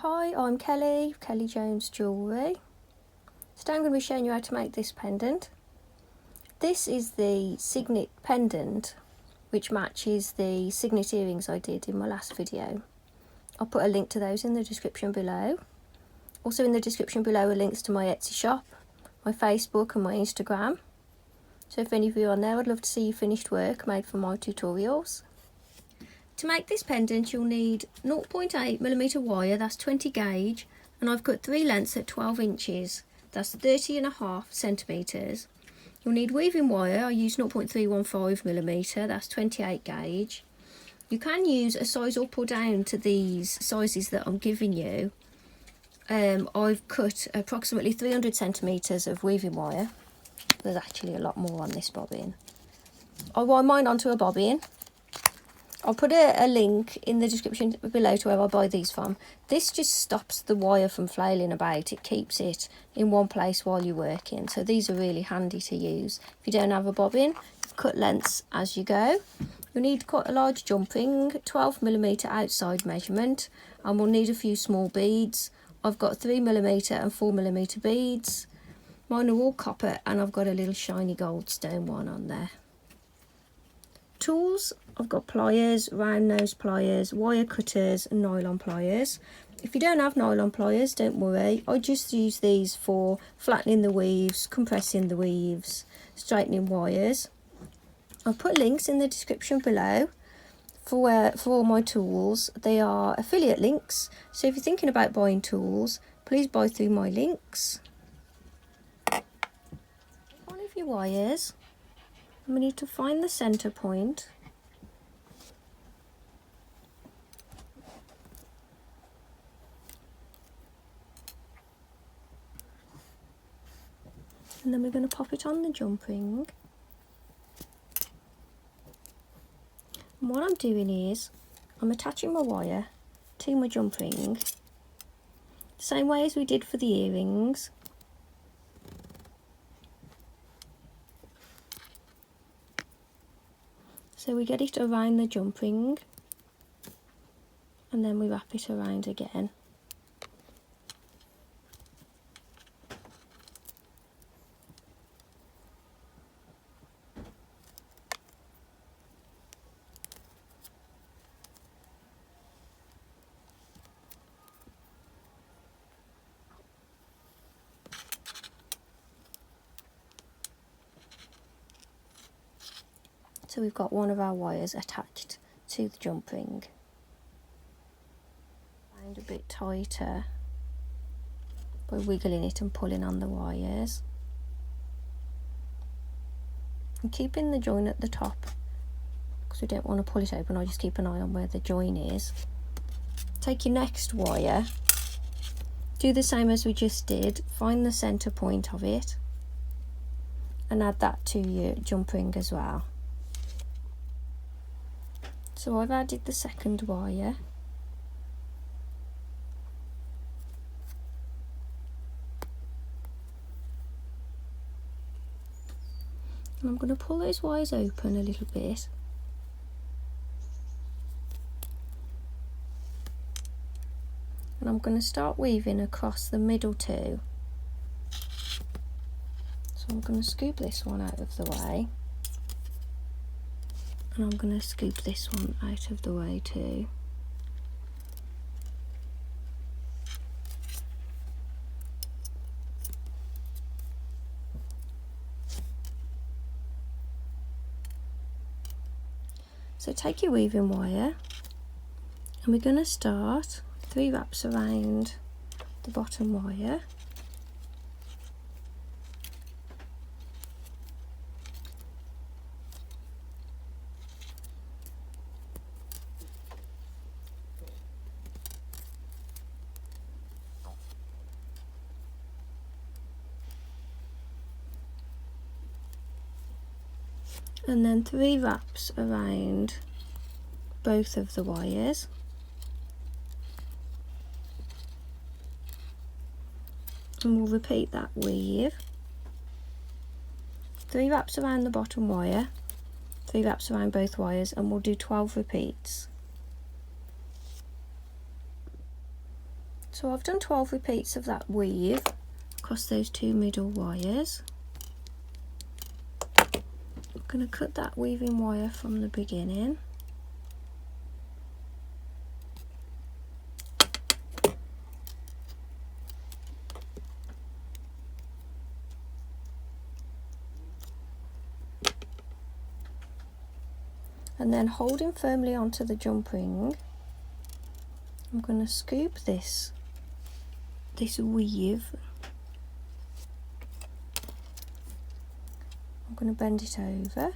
Hi, I'm Kelly Jones Jewellery. Today I'm going to be showing you how to make this pendant. This is the Cygnet pendant, which matches the Cygnet earrings I did in my last video. I'll put a link to those in the description below. Also in the description below are links to my Etsy shop, my Facebook and my Instagram. So if any of you are on there, I'd love to see your finished work made for my tutorials. To make this pendant you'll need 0.8mm wire, that's 20 gauge, and I've cut 3 lengths at 12 inches, that's 30.5 centimetres. You'll need weaving wire, I use 0.315mm, that's 28 gauge. You can use a size up or down to these sizes that I'm giving you. I've cut approximately 300 centimetres of weaving wire. There's actually a lot more on this bobbin. I wind mine onto a bobbin. I'll put a link in the description below to where I buy these from. This just stops the wire from flailing about. It keeps it in one place while you're working. So these are really handy to use. If you don't have a bobbin, cut lengths as you go. You'll need quite a large jump ring, 12mm outside measurement, and we'll need a few small beads. I've got 3mm and 4mm beads. Mine are all copper and I've got a little shiny gold stone one on there. Tools, I've got pliers, round nose pliers, wire cutters and nylon pliers. If you don't have nylon pliers, don't worry, I just use these for flattening the weaves, compressing the weaves, straightening wires. I'll put links in the description below for all my tools. They are affiliate links, so if you're thinking about buying tools, please buy through my links. One of your wires, and we need to find the centre point. And then we're going to pop it on the jump ring. And what I'm doing is, I'm attaching my wire to my jump ring, the same way as we did for the earrings. So we get it around the jump ring and then we wrap it around again. So we've got one of our wires attached to the jump ring. Find a bit tighter by wiggling it and pulling on the wires. And keeping the join at the top, because we don't want to pull it open, I just keep an eye on where the join is. Take your next wire, do the same as we just did, find the centre point of it and add that to your jump ring as well. So I've added the second wire. And I'm going to pull those wires open a little bit. And I'm going to start weaving across the middle two. So I'm going to scoop this one out of the way. And I'm going to scoop this one out of the way too. So take your weaving wire and we're going to start 3 wraps around the bottom wire. And then 3 wraps around both of the wires. And we'll repeat that weave. 3 wraps around the bottom wire, 3 wraps around both wires, and we'll do 12 repeats. So I've done 12 repeats of that weave across those 2 middle wires. I'm going to cut that weaving wire from the beginning. And then holding firmly onto the jump ring, I'm going to scoop this weave. I'm going to bend it over.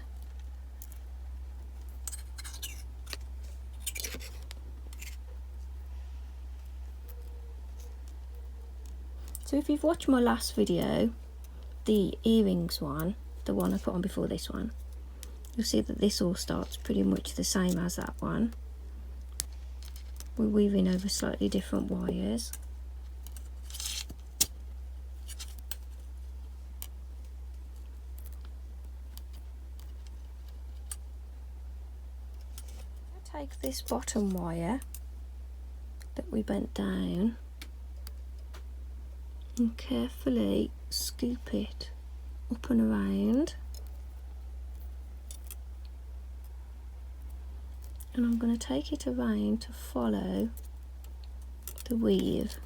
So if you've watched my last video, the earrings one, the one I put on before this one, you'll see that this all starts pretty much the same as that one. We're weaving over slightly different wires. I take this bottom wire that we bent down and carefully scoop it up and around. And I'm going to take it around to follow the weave.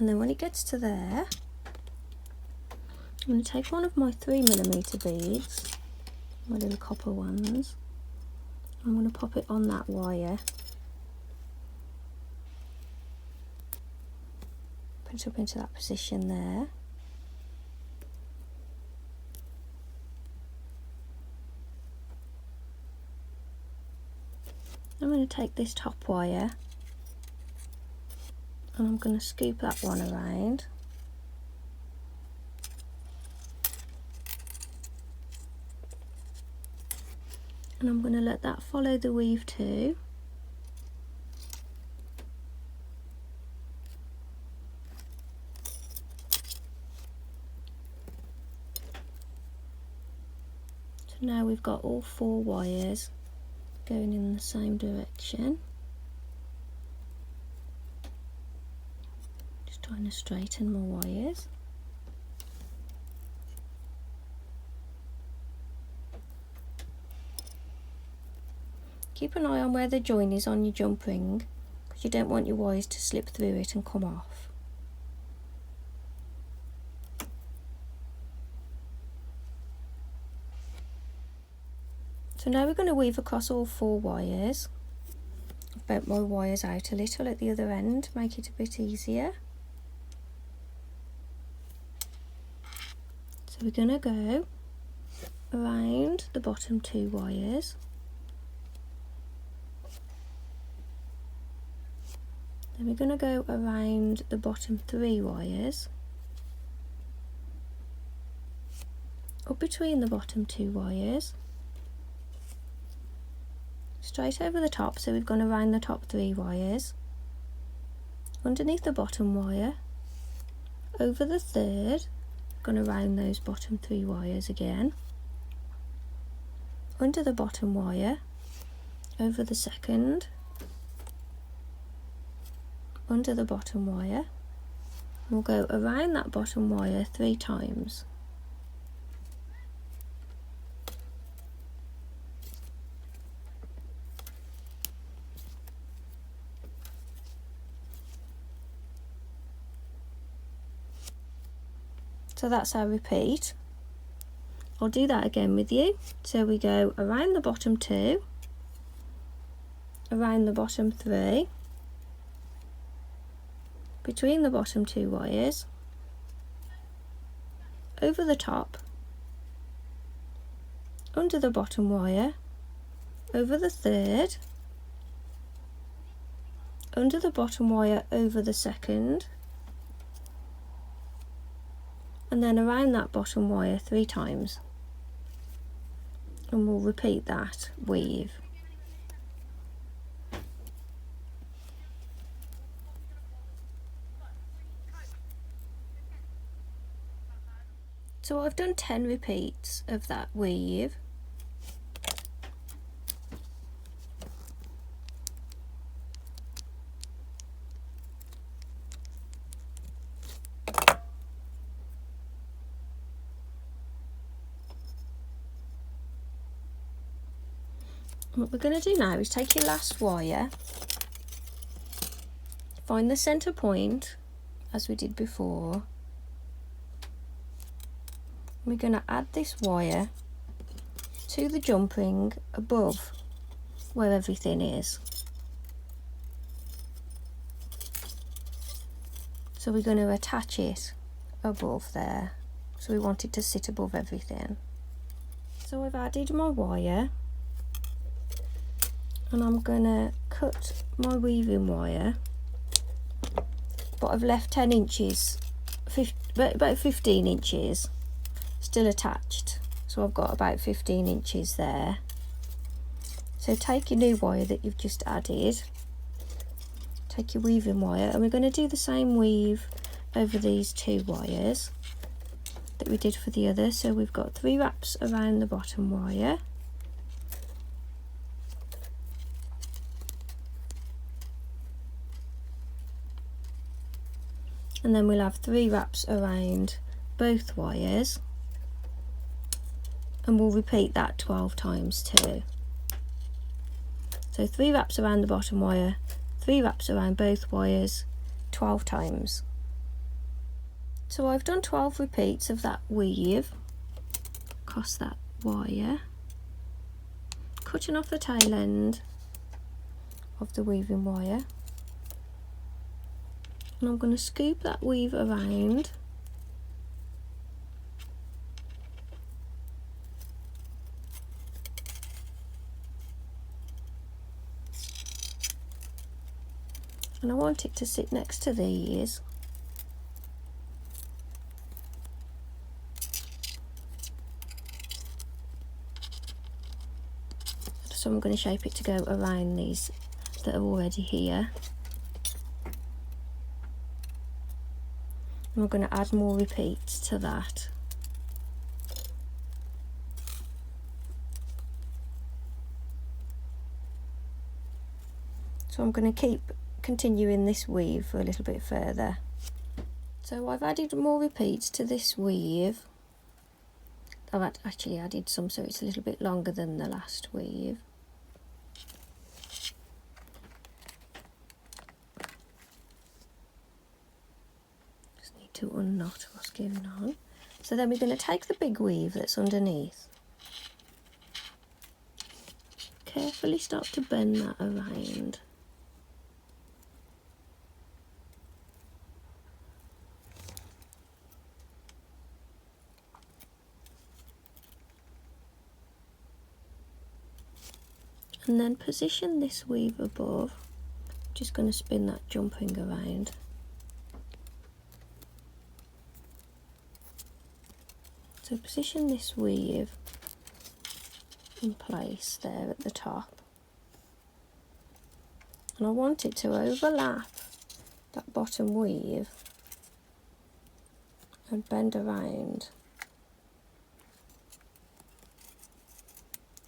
And then when it gets to there, I'm going to take one of my 3mm beads, my little copper ones. I'm going to pop it on that wire. Put it up into that position there. I'm going to take this top wire and I'm going to scoop that one around. And I'm going to let that follow the weave too. So now we've got all 4 wires going in the same direction. Trying to straighten my wires. Keep an eye on where the join is on your jump ring, because you don't want your wires to slip through it and come off. So now we're going to weave across all 4 wires. I've bent my wires out a little at the other end, make it a bit easier. So we're going to go around the bottom 2 wires, then we're going to go around the bottom 3 wires, up between the bottom 2 wires, straight over the top, so we've gone around the top 3 wires, underneath the bottom wire, over the 3rd, going to round those bottom 3 wires again, under the bottom wire, over the 2nd, under the bottom wire. We'll go around that bottom wire 3 times. So that's our repeat. I'll do that again with you. So we go around the bottom 2, around the bottom 3, between the bottom 2 wires, over the top, under the bottom wire, over the 3rd, under the bottom wire, over the 2nd, and then around that bottom wire 3 times, and we'll repeat that weave. So I've done 10 repeats of that weave. What we're going to do now is take your last wire, find the centre point as we did before. We're going to add this wire to the jump ring above where everything is. So we're going to attach it above there. So we want it to sit above everything. So I've added my wire, and I'm going to cut my weaving wire, but I've left 10 inches, about 15 inches still attached, so I've got about 15 inches there. So take your new wire that you've just added, take your weaving wire, and we're going to do the same weave over these 2 wires that we did for the other. So we've got 3 wraps around the bottom wire, and then we'll have 3 wraps around both wires, and we'll repeat that 12 times too. So 3 wraps around the bottom wire, 3 wraps around both wires, 12 times. So I've done 12 repeats of that weave across that wire, cutting off the tail end of the weaving wire, and I'm going to scoop that weave around, and I want it to sit next to these. So I'm going to shape it to go around these that are already here. And we're going to add more repeats to that. So I'm going to keep continuing this weave for a little bit further. So I've added more repeats to this weave. I've actually added some, so it's a little bit longer than the last weave. Just need to unknot what's going on. So then we're going to take the big weave that's underneath, carefully start to bend that around. And then position this weave above. Just going to spin that jumping around. So position this weave in place there at the top. And I want it to overlap that bottom weave and bend around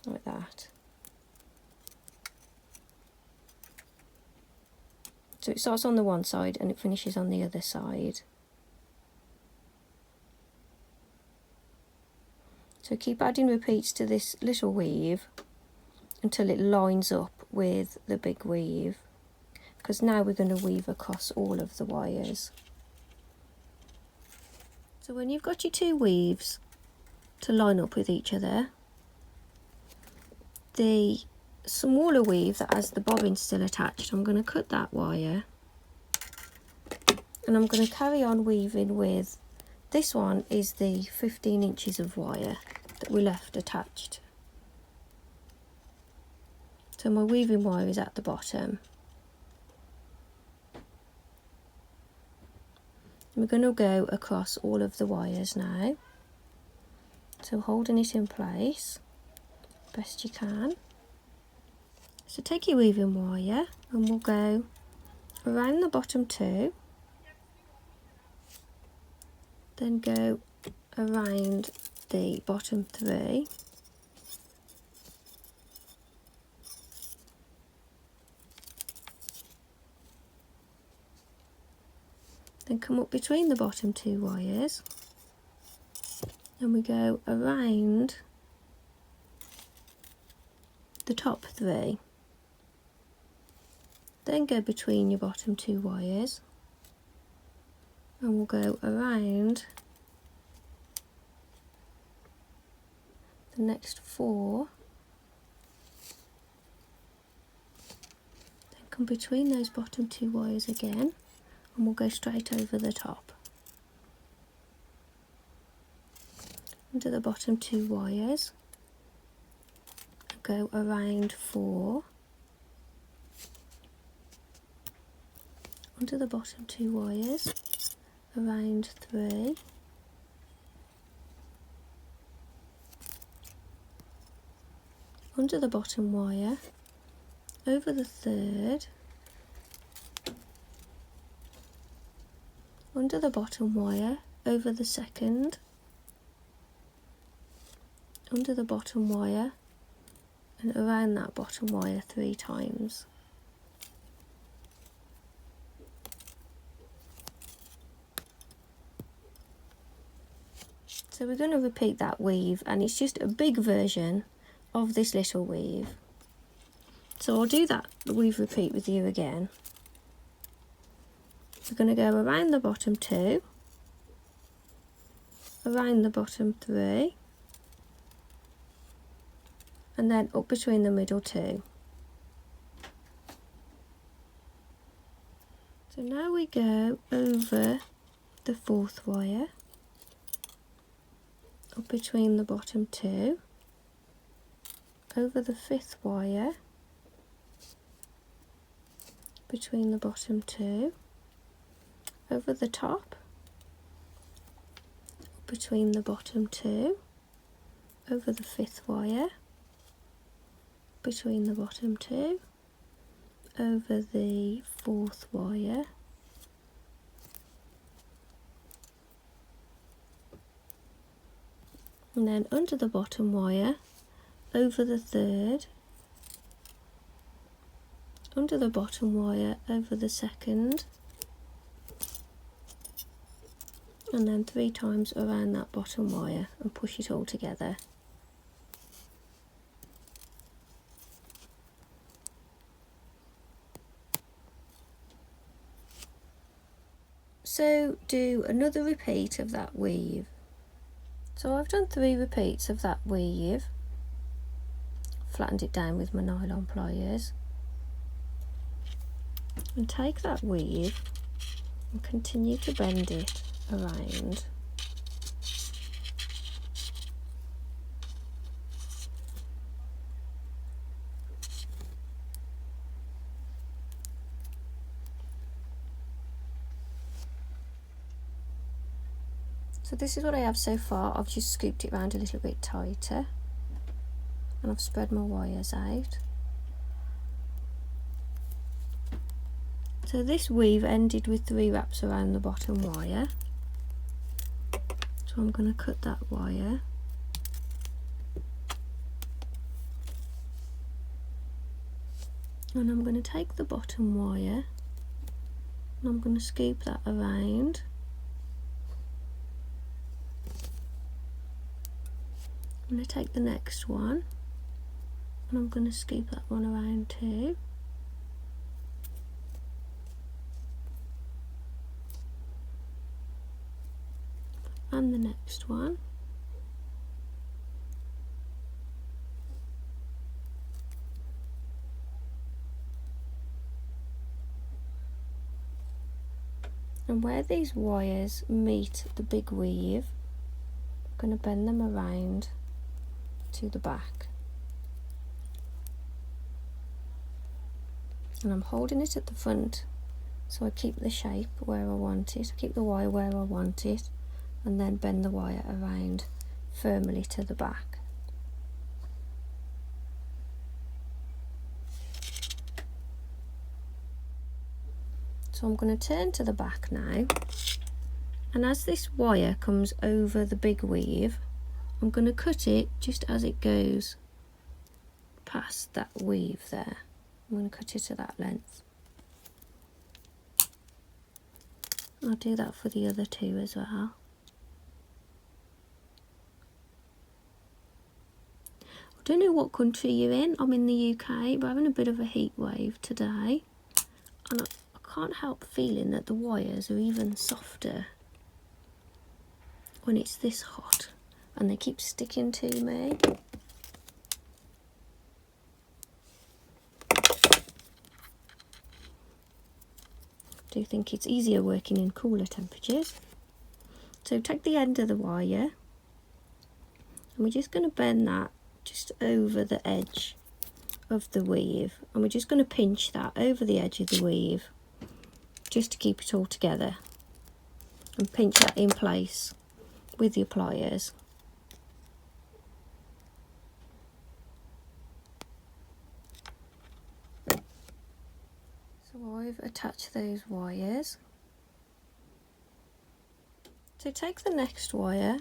like that. So it starts on the one side and it finishes on the other side. So keep adding repeats to this little weave until it lines up with the big weave, because now we're going to weave across all of the wires. So when you've got your 2 weaves to line up with each other, the smaller weave that has the bobbin still attached, I'm going to cut that wire, and I'm going to carry on weaving with, this one is the 15 inches of wire that we left attached. So my weaving wire is at the bottom. We're going to go across all of the wires now. So holding it in place best you can. So take your weaving wire and we'll go around the bottom 2, then go around the bottom 3, then come up between the bottom 2 wires, and we go around the top 3, then go between your bottom 2 wires, and we'll go around the next 4, then come between those bottom 2 wires again, and we'll go straight over the top. Under the bottom 2 wires, go around 4, under the bottom 2 wires, around 3, under the bottom wire, over the 3rd, under the bottom wire, over the 2nd, under the bottom wire, and around that bottom wire 3 times. So we're going to repeat that weave, and it's just a big version of this little weave. So I'll do that weave repeat with you again. We're going to go around the bottom 2, around the bottom 3, and then up between the middle 2. So now we go over the 4th wire, up between the bottom 2, over the 5th wire, between the bottom 2, over the top, up between the bottom 2, over the 5th wire, between the bottom 2, over the 4th wire, and then under the bottom wire, over the 3rd, under the bottom wire, over the 2nd, and then 3 times around that bottom wire, and push it all together. So do another repeat of that weave. So I've done 3 repeats of that weave, flattened it down with my nylon pliers, and take that weave and continue to bend it around. So this is what I have so far. I've just scooped it round a little bit tighter, and I've spread my wires out. So this weave ended with 3 wraps around the bottom wire. So I'm going to cut that wire. And I'm going to take the bottom wire and I'm going to scoop that around. I'm going to take the next one and I'm going to scoop that one around too. And the next one. And where these wires meet the big weave, I'm going to bend them around to the back. And I'm holding it at the front So I keep the shape where I want it, I keep the wire where I want it, and then bend the wire around firmly to the back. So I'm going to turn to the back now, and as this wire comes over the big weave, I'm going to cut it just as it goes past that weave there. I'm going to cut it to that length. I'll do that for the other two as well. I don't know what country you're in. I'm in the UK, but having a bit of a heat wave today, and I can't help feeling that the wires are even softer when it's this hot, and they keep sticking to me. I do think it's easier working in cooler temperatures. So take the end of the wire, and we're just going to bend that just over the edge of the weave, and we're just going to pinch that over the edge of the weave just to keep it all together, and pinch that in place with your pliers. So I've attached those wires. So take the next wire,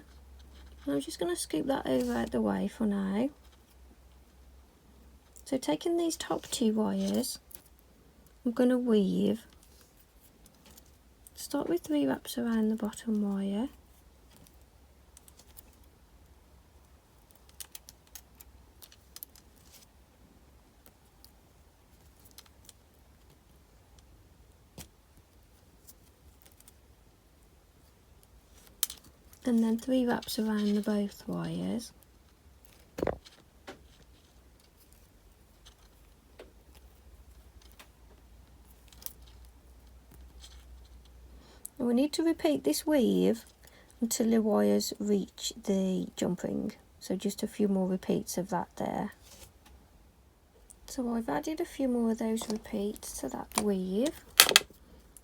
and I'm just going to scoop that over out the way for now. So taking these top two wires, I'm going to weave. Start with 3 wraps around the bottom wire. And then 3 wraps around the both wires. And we need to repeat this weave until the wires reach the jump ring. So just a few more repeats of that there. So I've added a few more of those repeats to that weave.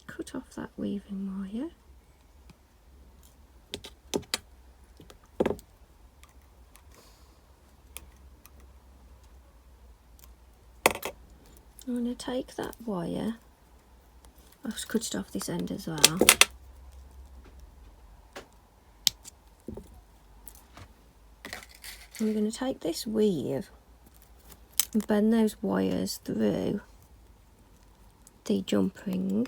Cut off that weaving wire. I'm going to take that wire, I've cut it off this end as well, and we're going to take this weave and bend those wires through the jump ring.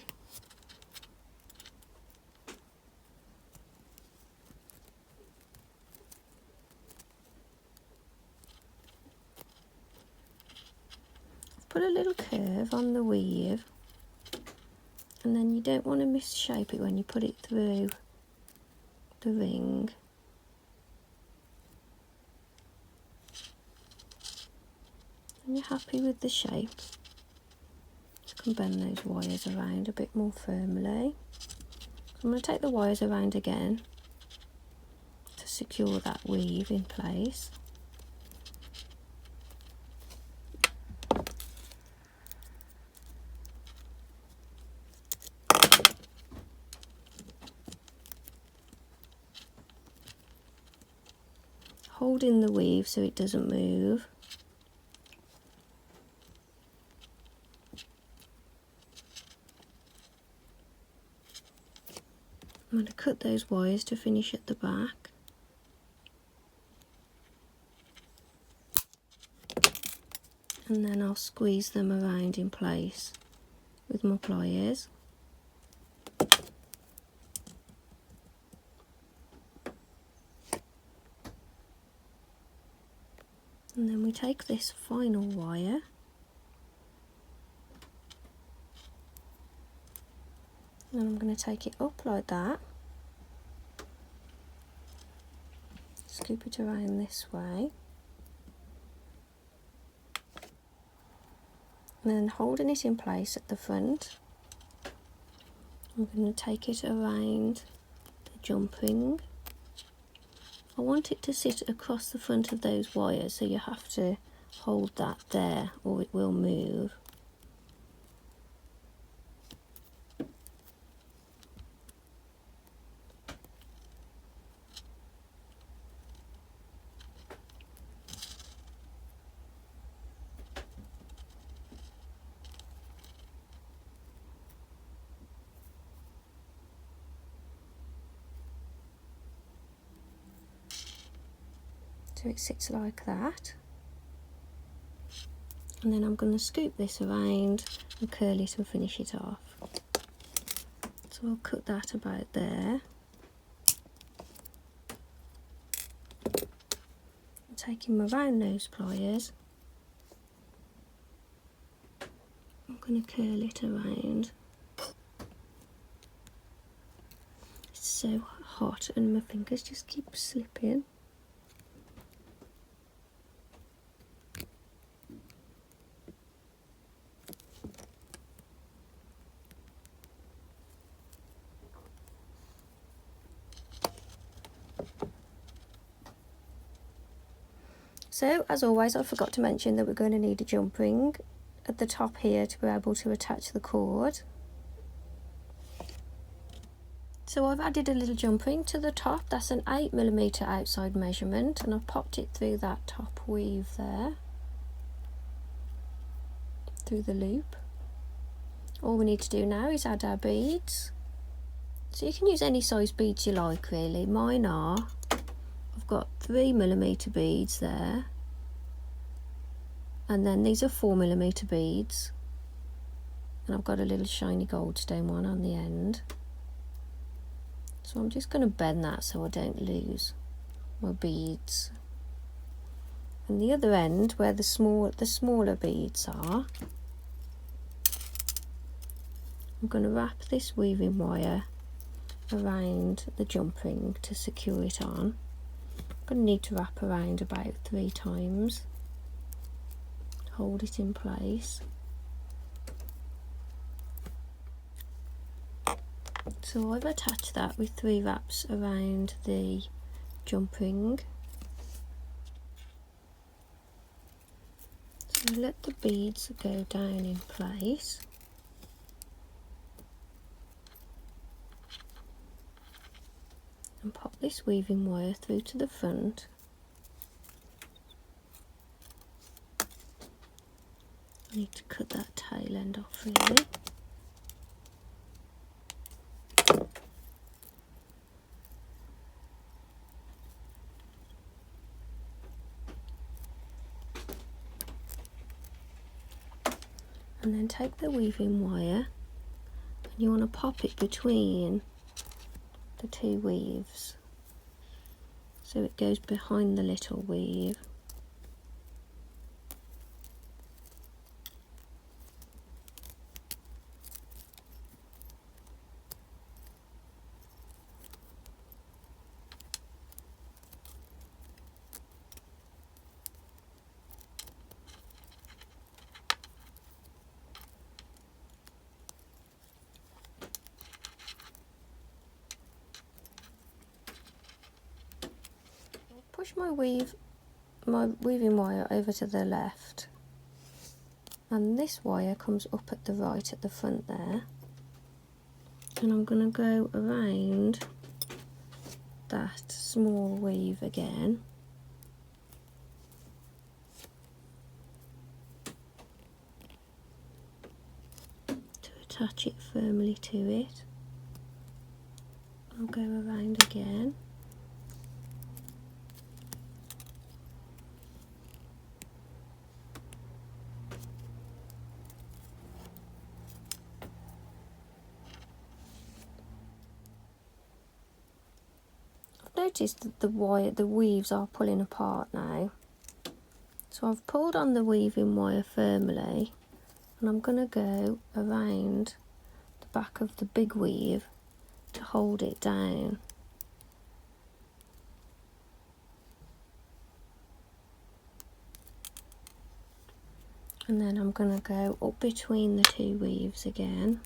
Put a little curve on the weave, and then you don't want to misshape it when you put it through the ring. When you're happy with the shape, you can bend those wires around a bit more firmly. So I'm going to take the wires around again to secure that weave in place. Holding the weave so it doesn't move. I'm going to cut those wires to finish at the back. And then I'll squeeze them around in place with my pliers. And then we take this final wire and I'm going to take it up like that, scoop it around this way, and then holding it in place at the front, I'm going to take it around the jump ring. I want it to sit across the front of those wires, so you have to hold that there or it will move. So it sits like that. And then I'm going to scoop this around and curl it and finish it off. So I'll cut that about there. Taking my round nose pliers, I'm going to curl it around. It's so hot and my fingers just keep slipping. So, as always, I forgot to mention that we're going to need a jump ring at the top here to be able to attach the cord. So I've added a little jump ring to the top. That's an 8mm outside measurement, and I've popped it through that top weave there, through the loop. All we need to do now is add our beads. So you can use any size beads you like really. Mine are, I've got 3mm beads there, and then these are 4mm beads, and I've got a little shiny gold stone one on the end. So I'm just going to bend that so I don't lose my beads. And the other end, where the smaller beads are, I'm going to wrap this weaving wire around the jump ring to secure it on. I'm going to need to wrap around about 3 times to hold it in place. So I've attached that with 3 wraps around the jump ring. So let the beads go down in place. And pop this weaving wire through to the front. I need to cut that tail end off really. And then take the weaving wire and you want to pop it between the 2 weaves so it goes behind the little weave. Push my weaving wire over to the left, and this wire comes up at the right at the front there, and I'm going to go around that small weave again to attach it firmly to it. I'll go around again. Noticed that the weaves are pulling apart now, so I've pulled on the weaving wire firmly, and I'm going to go around the back of the big weave to hold it down. And then I'm going to go up between the 2 weaves again.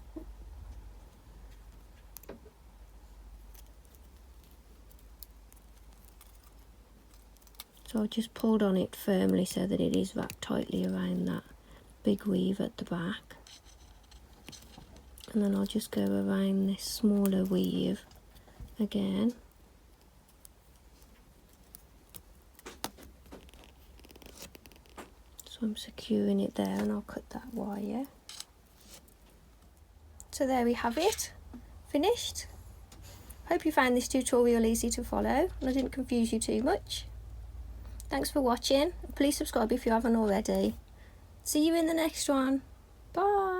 So I just pulled on it firmly so that it is wrapped tightly around that big weave at the back. And then I'll just go around this smaller weave again. So I'm securing it there, and I'll cut that wire. So there we have it, finished. Hope you found this tutorial easy to follow and I didn't confuse you too much. Thanks for watching. Please subscribe if you haven't already. See you in the next one. Bye.